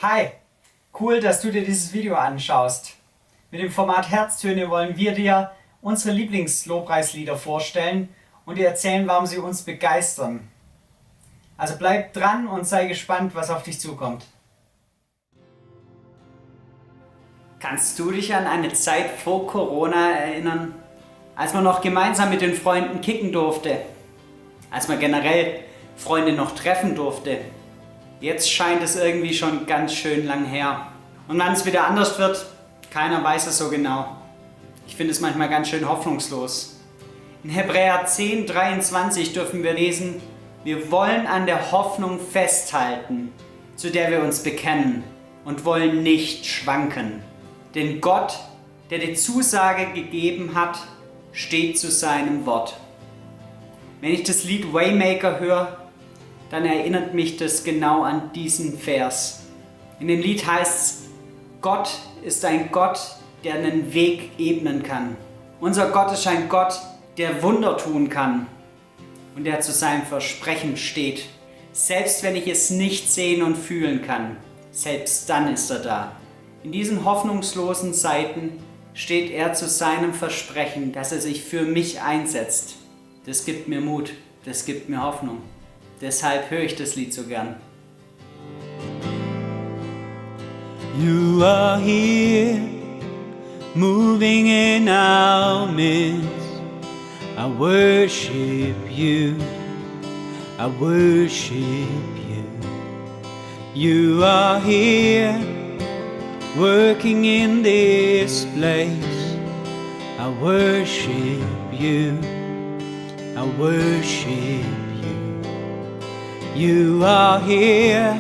Hi, cool, dass du dir dieses Video anschaust. Mit dem Format Herztöne wollen wir dir unsere Lieblingslobpreislieder vorstellen und dir erzählen, warum sie uns begeistern. Also bleib dran und sei gespannt, was auf dich zukommt. Kannst du dich an eine Zeit vor Corona erinnern, als man noch gemeinsam mit den Freunden kicken durfte? Als man generell Freunde noch treffen durfte? Jetzt scheint es irgendwie schon ganz schön lang her. Und wann es wieder anders wird, keiner weiß es so genau. Ich finde es manchmal ganz schön hoffnungslos. In Hebräer 10,23 dürfen wir lesen: Wir wollen an der Hoffnung festhalten, zu der wir uns bekennen, und wollen nicht schwanken. Denn Gott, der die Zusage gegeben hat, steht zu seinem Wort. Wenn ich das Lied Waymaker höre, dann erinnert mich das genau an diesen Vers. In dem Lied heißt es: Gott ist ein Gott, der einen Weg ebnen kann. Unser Gott ist ein Gott, der Wunder tun kann und der zu seinem Versprechen steht. Selbst wenn ich es nicht sehen und fühlen kann, selbst dann ist er da. In diesen hoffnungslosen Zeiten steht er zu seinem Versprechen, dass er sich für mich einsetzt. Das gibt mir Mut, das gibt mir Hoffnung. Deshalb höre ich das Lied so gern. You are here, moving in our midst. I worship you, I worship you. You are here, working in this place. I worship you, I worship you. You are here,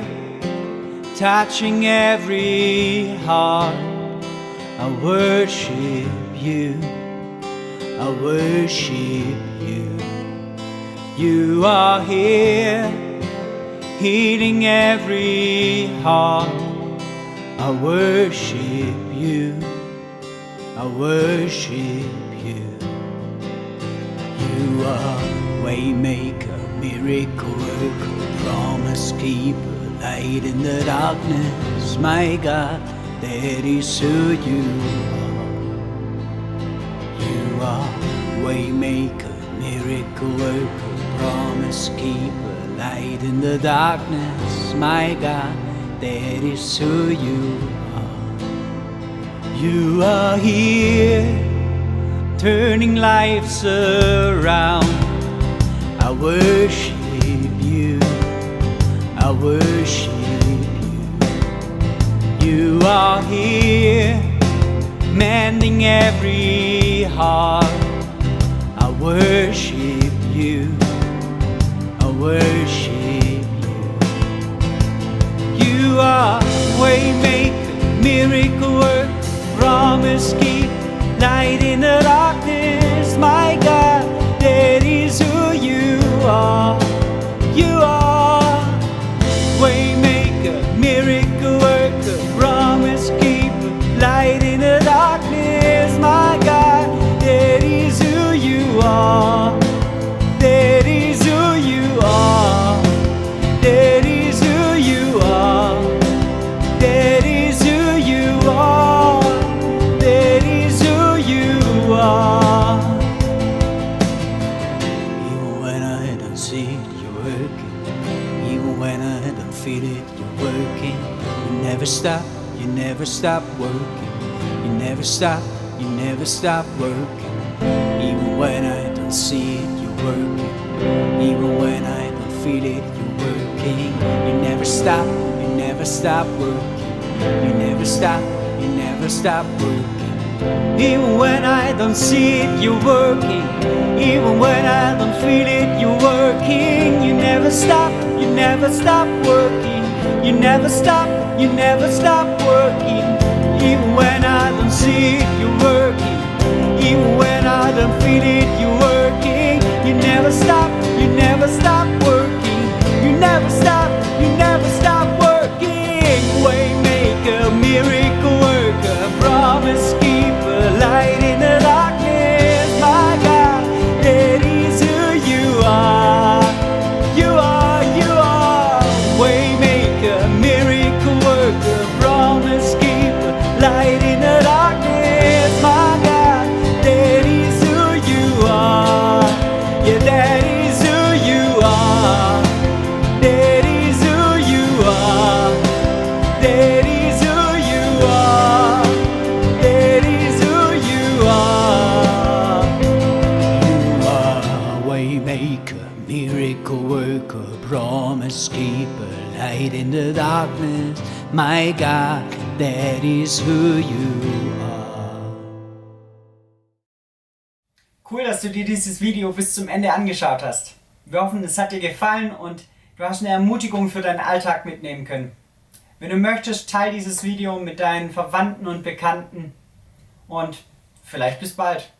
touching every heart. I worship you, I worship you. You are here, healing every heart. I worship you, I worship you. You are waymaker, miracle worker, promise keeper, light in the darkness. My God, that is who you are. You are waymaker, miracle worker, promise keeper, light in the darkness. My God, that is who you are. You are here, turning lives around. I worship you, I worship you. You are here, mending every heart. I worship you, I worship you. You are waymaker, miracle work, promise keep, light in the darkness. My God, that is who you are. You are waymaker, miracle worker, promise keeper, light in the darkness. My God, that is who you are. That is who you are. That is who you are. That is who you are. That is who you are. Even when I don't see it, you're working. Even when I don't feel it, you're working. You never stop, you never stop working. You never stop, you never stop working. Even when I don't see it, you're working. Even when I don't feel it, you're working. You never stop, you never stop working. You never stop, you never stop working. Even when I don't see it, you're working. Even when I don't feel it, you're working. You never stop working. You never stop, you never stop working. Even when I don't see it, you're working. Even when I don't feel it, you're working. You never stop working. You never stop working. Waymaker, miracle worker, promise keeper, light in the darkness. My God, that is who you are. You are waymaker, miracle worker, miracle worker, promise keeper, light in the darkness. My God, that is who you are. Cool, dass du dir dieses Video bis zum Ende angeschaut hast. Wir hoffen, es hat dir gefallen und du hast eine Ermutigung für deinen Alltag mitnehmen können. Wenn du möchtest, teile dieses Video mit deinen Verwandten und Bekannten und vielleicht bis bald.